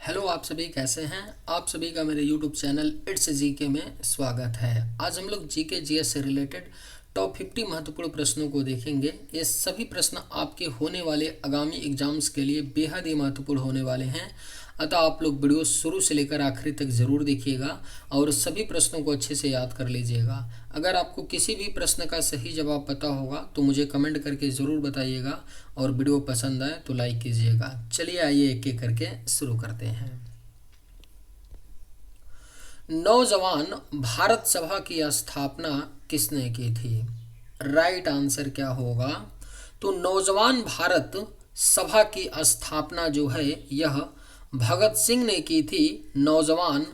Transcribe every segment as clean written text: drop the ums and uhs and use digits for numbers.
Hello, आप सभी कैसे हैं। आप सभी का मेरे यूट्यूब चैनल इट्स जीके में स्वागत है। आज हम लोग जीके जीएस से रिलेटेड टॉप 50 महत्वपूर्ण प्रश्नों को देखेंगे। ये सभी प्रश्न आपके होने वाले आगामी एग्जाम्स के लिए बेहद ही महत्वपूर्ण होने वाले हैं, अतः आप लोग वीडियो शुरू से लेकर आखिरी तक ज़रूर देखिएगा और सभी प्रश्नों को अच्छे से याद कर लीजिएगा। अगर आपको किसी भी प्रश्न का सही जवाब पता होगा तो मुझे कमेंट करके ज़रूर बताइएगा और वीडियो पसंद आए तो लाइक कीजिएगा। चलिए आइए एक एक करके शुरू करते हैं। नौजवान भारत सभा की स्थापना किसने की थी? राइट आंसर क्या होगा? तो नौजवान भारत सभा की स्थापना जो है यह भगत सिंह ने की थी। नौजवान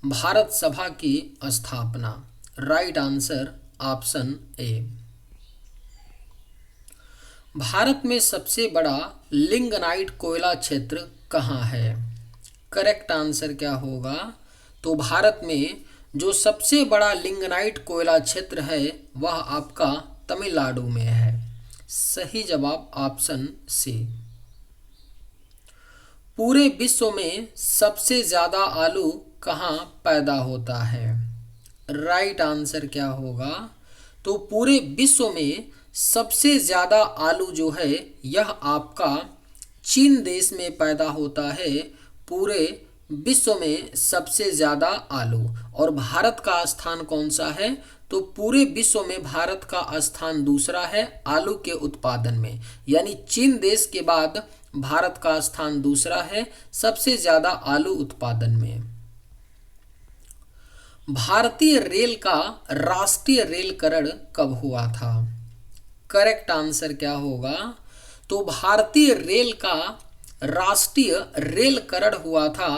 भारत सभा की स्थापना। Right answer option A. Bharat में सबसे बड़ा लिंगनाइट कोयला क्षेत्र कहाँ है? करेक्ट आंसर क्या होगा? तो भारत में जो सबसे बड़ा लिंगनाइट कोयला क्षेत्र है वह आपका तमिलनाडु में है। सही जवाब ऑप्शन सी। पूरे विश्व में सबसे ज़्यादा आलू कहाँ पैदा होता है? राइट आंसर क्या होगा? तो पूरे विश्व में सबसे ज़्यादा आलू जो है यह आपका चीन देश में पैदा होता है। पूरे विश्व में सबसे ज़्यादा आलू। और भारत का स्थान कौन सा है? तो पूरे विश्व में भारत का स्थान दूसरा है आलू के उत्पादन में, यानी चीन देश के बाद भारत का स्थान दूसरा है सबसे ज़्यादा आलू उत्पादन में। भारतीय रेल का राष्ट्रीय रेलकरण कब हुआ था? करेक्ट आंसर क्या होगा? तो भारतीय रेल का राष्ट्रीय रेलकरण हुआ था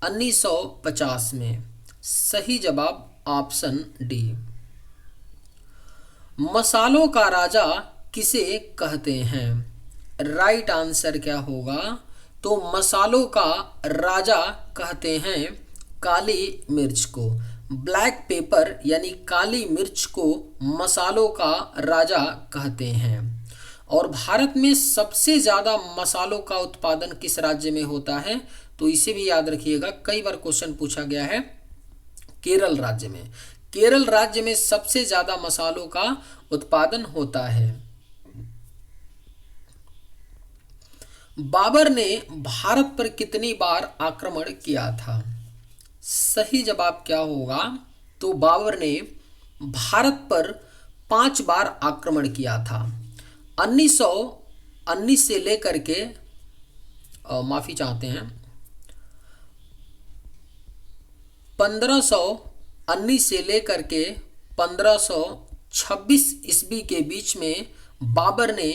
1950 में। सही जवाब ऑप्शन डी। मसालों का राजा किसे कहते हैं? राइट आंसर क्या होगा? तो मसालों का राजा कहते हैं काली मिर्च को। ब्लैक पेपर यानी काली मिर्च को मसालों का राजा कहते हैं। और भारत में सबसे ज़्यादा मसालों का उत्पादन किस राज्य में होता है? तो इसे भी याद रखिएगा, कई बार क्वेश्चन पूछा गया है। केरल राज्य में। केरल राज्य में सबसे ज़्यादा मसालों का उत्पादन होता है। बाबर ने भारत पर कितनी बार आक्रमण किया था? सही जवाब क्या होगा? तो बाबर ने भारत पर 5 बार आक्रमण किया था। 1919 से लेकर के माफ़ी चाहते हैं 1519 से लेकर के 1526 ईस्वी के बीच में बाबर ने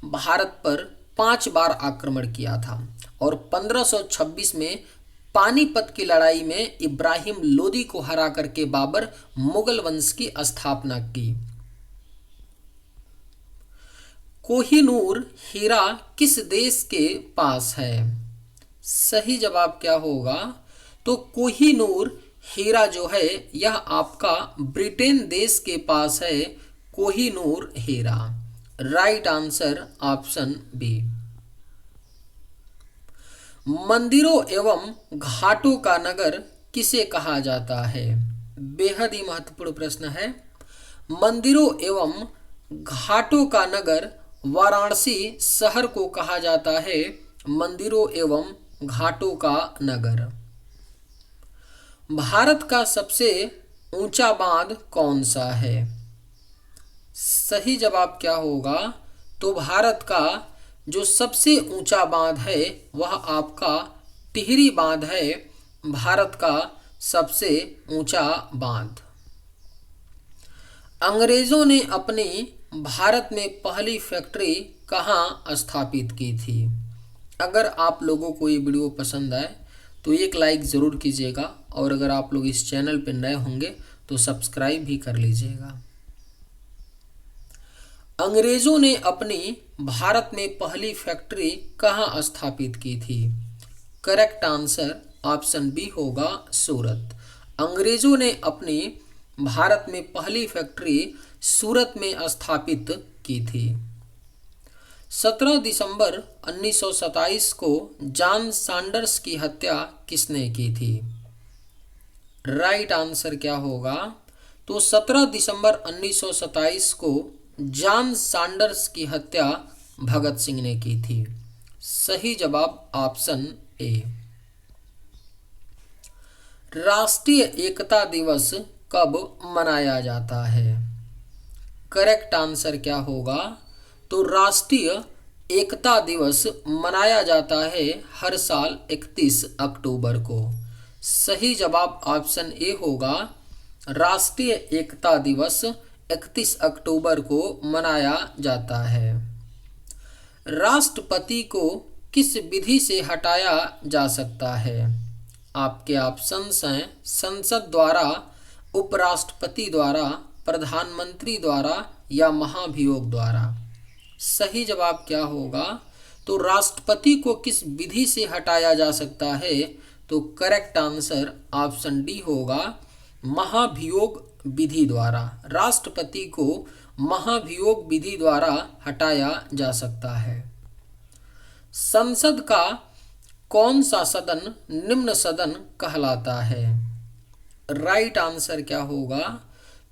भारत पर 5 बार आक्रमण किया था। और 1526 में पानीपत की लड़ाई में इब्राहिम लोदी को हरा करके बाबर मुगल वंश की स्थापना की। कोहिनूर हीरा किस देश के पास है? सही जवाब क्या होगा? तो कोहिनूर हीरा जो है यह आपका ब्रिटेन देश के पास है। कोहिनूर हीरा। Right answer option B. मंदिरों एवं घाटों का नगर किसे कहा जाता है? बेहद ही महत्वपूर्ण प्रश्न है। मंदिरों एवं घाटों का नगर वाराणसी शहर को कहा जाता है मंदिरों एवं घाटों का नगर। भारत का सबसे ऊंचा बांध कौन सा है? सही जवाब क्या होगा? तो भारत का जो सबसे ऊंचा बांध है वह आपका टिहरी बांध है। भारत का सबसे ऊंचा बांध। अंग्रेजों ने अपनी भारत में पहली फैक्ट्री कहाँ स्थापित की थी? अगर आप लोगों को ये वीडियो पसंद आए तो एक लाइक ज़रूर कीजिएगा और अगर आप लोग इस चैनल पर नए होंगे तो सब्सक्राइब भी कर लीजिएगा। अंग्रेजों ने अपनी भारत में पहली फैक्ट्री कहाँ स्थापित की थी? करेक्ट आंसर ऑप्शन बी होगा सूरत। अंग्रेजों ने अपनी भारत में पहली फैक्ट्री सूरत में स्थापित की थी। 17 दिसंबर 1927 को जॉन सैंडर्स की हत्या किसने की थी? राइट आंसर क्या होगा? तो 17 दिसंबर 1927 को जॉन सैंडर्स की हत्या भगत सिंह ने की थी। सही जवाब ऑप्शन ए। राष्ट्रीय एकता दिवस कब मनाया जाता है? करेक्ट आंसर क्या होगा? तो राष्ट्रीय एकता दिवस मनाया जाता है हर साल 31 अक्टूबर को। सही जवाब ऑप्शन ए होगा। राष्ट्रीय एकता दिवस 31 अक्टूबर को मनाया जाता है। राष्ट्रपति को किस विधि से हटाया जा सकता है? आपके ऑप्शंस हैं संसद द्वारा, उपराष्ट्रपति द्वारा, प्रधानमंत्री द्वारा या महाभियोग द्वारा। सही जवाब क्या होगा? तो राष्ट्रपति को किस विधि से हटाया जा सकता है? तो करेक्ट आंसर ऑप्शन डी होगा, महाभियोग विधि द्वारा। राष्ट्रपति को महाभियोग विधि द्वारा हटाया जा सकता है। संसद का कौन सा सदन निम्न सदन कहलाता है? राइट आंसर क्या होगा?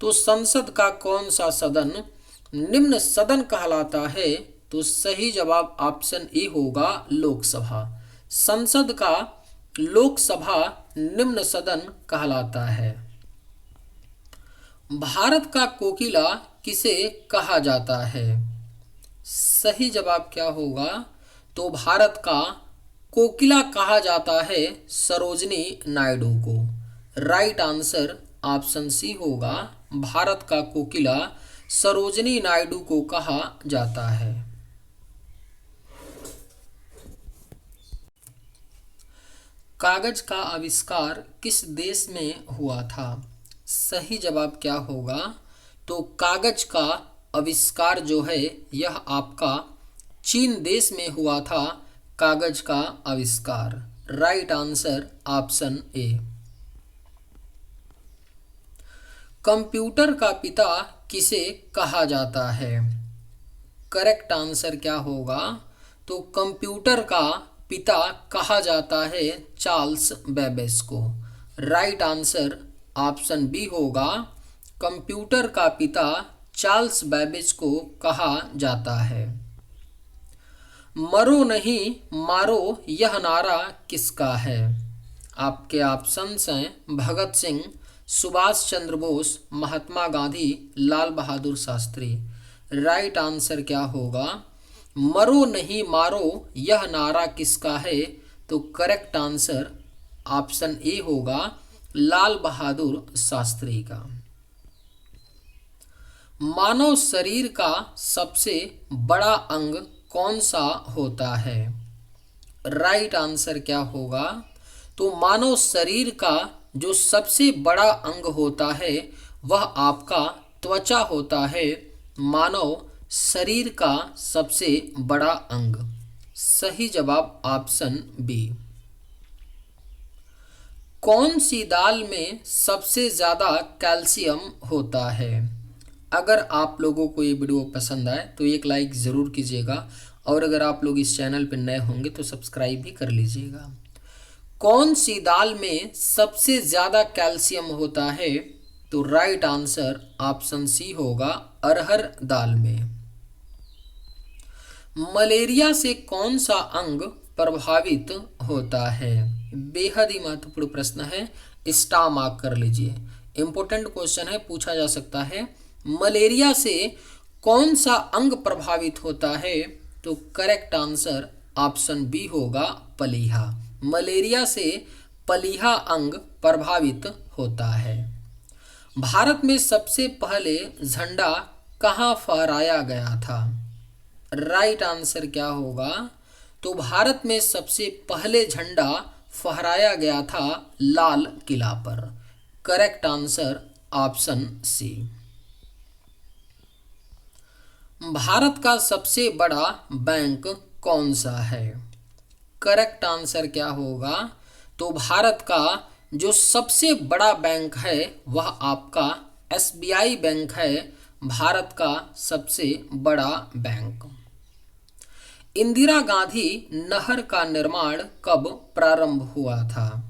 तो संसद का कौन सा सदन निम्न सदन कहलाता है? तो सही जवाब ऑप्शन ए होगा, लोकसभा। संसद का लोकसभा निम्न सदन कहलाता है। भारत का कोकिला किसे कहा जाता है? सही जवाब क्या होगा? तो भारत का कोकिला कहा जाता है सरोजिनी नायडू को। राइट आंसर ऑप्शन सी होगा, भारत का कोकिला सरोजिनी नायडू को कहा जाता है। कागज का आविष्कार किस देश में हुआ था? सही जवाब क्या होगा? तो कागज का आविष्कार जो है यह आपका चीन देश में हुआ था। कागज का आविष्कार। Right answer option A. Computer का पिता किसे कहा जाता है? करेक्ट आंसर क्या होगा? तो कंप्यूटर का पिता कहा जाता है चार्ल्स बेबेज को। राइट आंसर ऑप्शन बी होगा, कंप्यूटर का पिता चार्ल्स बेबेज को कहा जाता है। मरो नहीं मारो यह नारा किसका है? आपके ऑप्शंस हैं भगत सिंह, सुभाष चंद्र बोस, महात्मा गांधी, लाल बहादुर शास्त्री। राइट आंसर क्या होगा? मरो नहीं मारो यह नारा किसका है? तो करेक्ट आंसर ऑप्शन ए होगा, लाल बहादुर शास्त्री का। मानव शरीर का सबसे बड़ा अंग कौन सा होता है? राइट आंसर क्या होगा? तो मानव शरीर का जो सबसे बड़ा अंग होता है वह आपका त्वचा होता है। मानव शरीर का सबसे बड़ा अंग। सही जवाब ऑप्शन बी। कौन सी दाल में सबसे ज़्यादा कैल्शियम होता है? अगर आप लोगों को ये वीडियो पसंद आए तो एक लाइक ज़रूर कीजिएगा, और अगर आप लोग इस चैनल पर नए होंगे तो सब्सक्राइब भी कर लीजिएगा। कौन सी दाल में सबसे ज़्यादा कैल्शियम होता है? तो राइट आंसर ऑप्शन सी होगा, अरहर दाल में। मलेरिया से कौन सा अंग प्रभावित होता है? बेहद ही महत्वपूर्ण प्रश्न है, स्टार मार्क कर लीजिए। इंपॉर्टेंट क्वेश्चन है, पूछा जा सकता है। मलेरिया से कौन सा अंग प्रभावित होता है? तो करेक्ट आंसर ऑप्शन बी होगा, पलीहा। मलेरिया से पलीहा अंग प्रभावित होता है। भारत में सबसे पहले झंडा कहाँ फहराया गया था? राइट आंसर क्या होगा? तो भारत में सबसे पहले झंडा फहराया गया था लाल किला पर। Correct answer option C. Bharat का सबसे बड़ा बैंक कौन सा है? करेक्ट आंसर क्या होगा? तो भारत का जो सबसे बड़ा बैंक है वह आपका SBI बैंक है, भारत का सबसे बड़ा बैंक। इंदिरा गांधी नहर का निर्माण कब प्रारंभ हुआ था?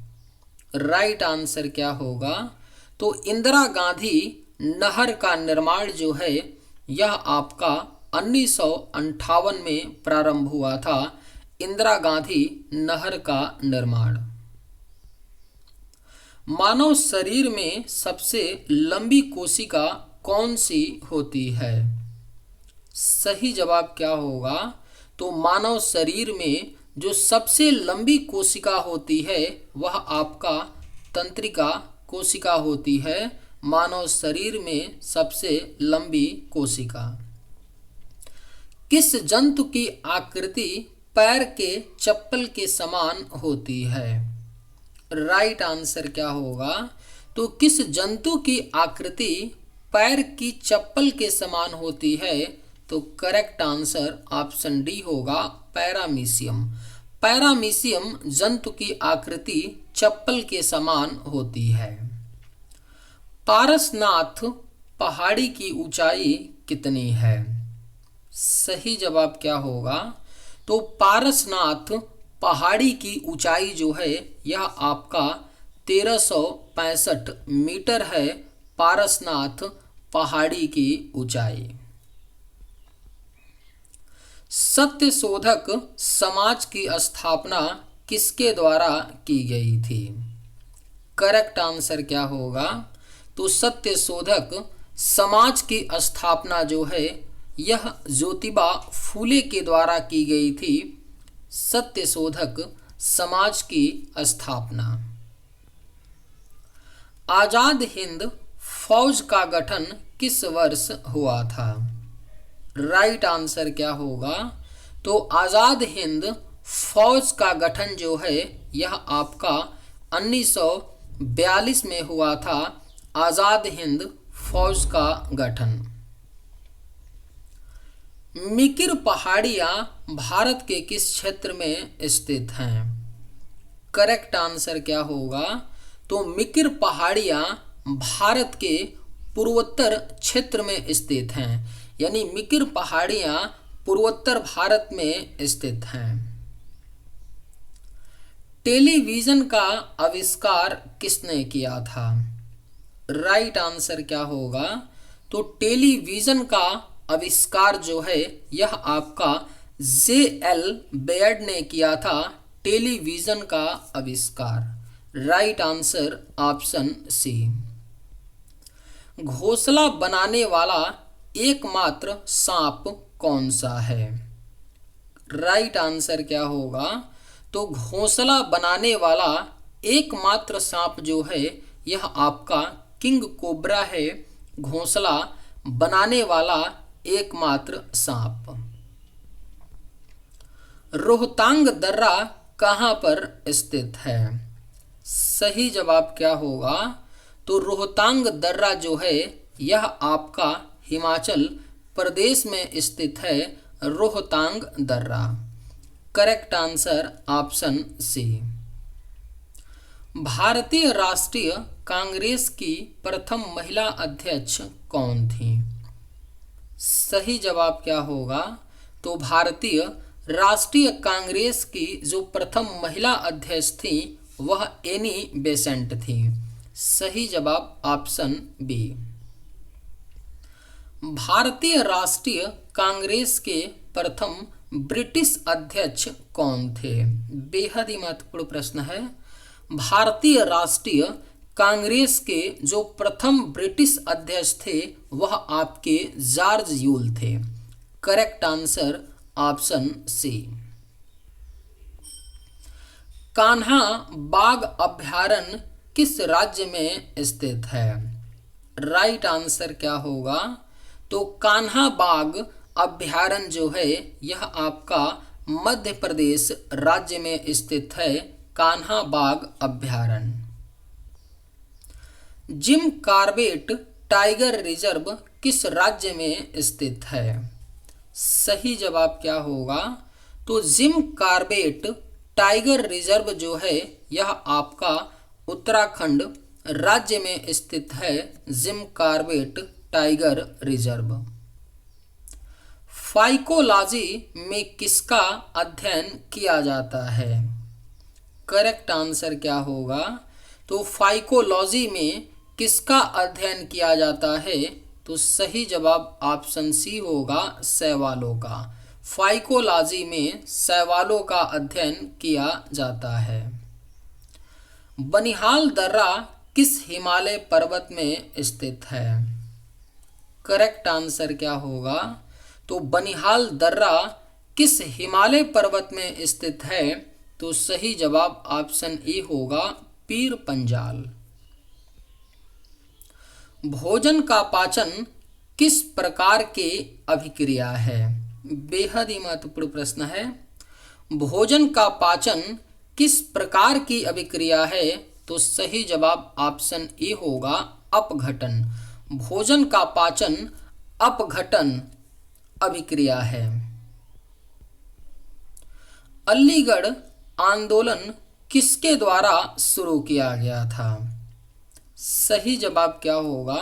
राइट आंसर क्या होगा? तो इंदिरा गांधी नहर का निर्माण जो है यह आपका 1958 में प्रारंभ हुआ था। इंदिरा गांधी नहर का निर्माण। मानव शरीर में सबसे लंबी कोशिका कौन सी होती है? सही जवाब क्या होगा? तो मानव शरीर में जो सबसे लंबी कोशिका होती है वह आपका तंत्रिका कोशिका होती है। मानव शरीर में सबसे लंबी कोशिका। किस जंतु की आकृति पैर के चप्पल के समान होती है? राइट आंसर क्या होगा? तो किस जंतु की आकृति पैर की चप्पल के समान होती है? तो करेक्ट आंसर ऑप्शन डी होगा, पैरामीशियम। पैरामीशियम जंतु की आकृति चप्पल के समान होती है। पारसनाथ पहाड़ी की ऊंचाई कितनी है? सही जवाब क्या होगा? तो पारसनाथ पहाड़ी की ऊंचाई जो है यह आपका 1365 मीटर है। पारसनाथ पहाड़ी की ऊंचाई। सत्यशोधक समाज की स्थापना किसके द्वारा की गई थी? करेक्ट आंसर क्या होगा? तो सत्यशोधक समाज की स्थापना जो है यह ज्योतिबा फूले के द्वारा की गई थी। सत्यशोधक समाज की स्थापना। आजाद हिंद फौज का गठन किस वर्ष हुआ था? राइट आंसर क्या होगा? तो आजाद हिंद फौज का गठन जो है यह आपका 1942 में हुआ था। आजाद हिंद फौज का गठन। मिकिर पहाड़ियां भारत के किस क्षेत्र में स्थित हैं? करेक्ट आंसर क्या होगा? तो मिकिर पहाड़ियां भारत के पूर्वोत्तर क्षेत्र में स्थित हैं, यानी मिकिर पहाड़ियां पूर्वोत्तर भारत में स्थित हैं। टेलीविजन का आविष्कार किसने किया था? राइट आंसर क्या होगा? तो टेलीविजन का आविष्कार जो है यह आपका J.L. बेयर्ड ने किया था। टेलीविजन का आविष्कार। Right answer option C. घोंसला बनाने वाला एकमात्र सांप कौन सा है? राइट आंसर क्या होगा? तो घोंसला बनाने वाला एकमात्र सांप जो है यह आपका किंग कोबरा है। घोंसला बनाने वाला एकमात्र सांप। रोहतांग दर्रा कहाँ पर स्थित है? सही जवाब क्या होगा? तो रोहतांग दर्रा जो है यह आपका हिमाचल प्रदेश में स्थित है। रोहतांग दर्रा। Correct answer option C. Bharatiya Rashtriya Congress की प्रथम महिला अध्यक्ष कौन थी? सही जवाब क्या होगा? तो भारतीय राष्ट्रीय कांग्रेस की जो प्रथम महिला अध्यक्ष थी वह एनी बेसेंट थी। सही जवाब ऑप्शन बी। भारतीय राष्ट्रीय कांग्रेस के प्रथम ब्रिटिश अध्यक्ष कौन थे? बेहद ही महत्वपूर्ण प्रश्न है। भारतीय राष्ट्रीय कांग्रेस के जो प्रथम ब्रिटिश अध्यक्ष थे वह आपके जॉर्ज यूल थे। Correct answer option C. Kanha बाघ अभयारण्य किस राज्य में स्थित है? राइट आंसर क्या होगा? तो कान्हा बाघ अभयारण्य जो है यह आपका मध्य प्रदेश राज्य में स्थित है। कान्हा बाघ अभयारण्य। जिम कॉर्बेट टाइगर रिजर्व किस राज्य में स्थित है? सही जवाब क्या होगा? तो जिम कॉर्बेट टाइगर रिजर्व जो है यह आपका उत्तराखंड राज्य में स्थित है। Jim Corbett tiger reserve. Phycology में किसका अध्ययन किया जाता है? करेक्ट आंसर क्या होगा? तो फाइकोलॉजी में किसका अध्ययन किया जाता है? तो सही जवाब ऑप्शन सी होगा, शैवालों का। फाइकोलॉजी में शैवालों का अध्ययन किया जाता है। बनिहाल दर्रा किस हिमालय पर्वत में स्थित है? करेक्ट आंसर क्या होगा? तो बनिहाल दर्रा किस हिमालय पर्वत में स्थित है? तो सही जवाब ऑप्शन ए होगा, पीर पंजाल। भोजन का पाचन किस प्रकार की अभिक्रिया है? बेहद ही महत्वपूर्ण प्रश्न है। भोजन का पाचन किस प्रकार की अभिक्रिया है? तो सही जवाब ऑप्शन ए होगा, अपघटन। भोजन का पाचन अपघटन अभिक्रिया है। अलीगढ़ आंदोलन किसके द्वारा शुरू किया गया था? सही जवाब क्या होगा?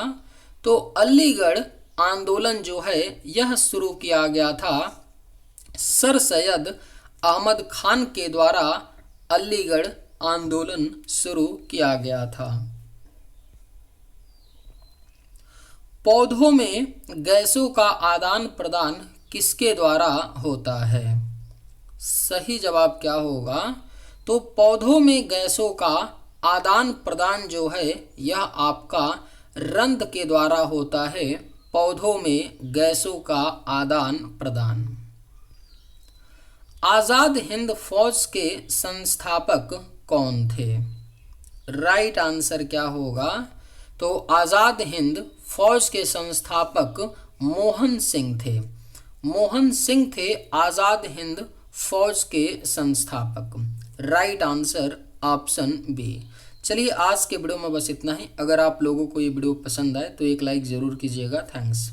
तो अलीगढ़ आंदोलन जो है यह शुरू किया गया था सर सैयद अहमद खान के द्वारा। अलीगढ़ आंदोलन शुरू किया गया था। पौधों में गैसों का आदान प्रदान किसके द्वारा होता है? सही जवाब क्या होगा? तो पौधों में गैसों का आदान प्रदान जो है यह आपका रंध्र के द्वारा होता है। पौधों में गैसों का आदान प्रदान। आज़ाद हिंद फौज के संस्थापक कौन थे? राइट आंसर क्या होगा? तो आज़ाद हिंद फौज के संस्थापक मोहन सिंह थे। मोहन सिंह थे आज़ाद हिंद फौज के संस्थापक। Right answer option B. चलिए आज के वीडियो में बस इतना ही। अगर आप लोगों को ये वीडियो पसंद आए तो एक लाइक ज़रूर कीजिएगा। थैंक्स।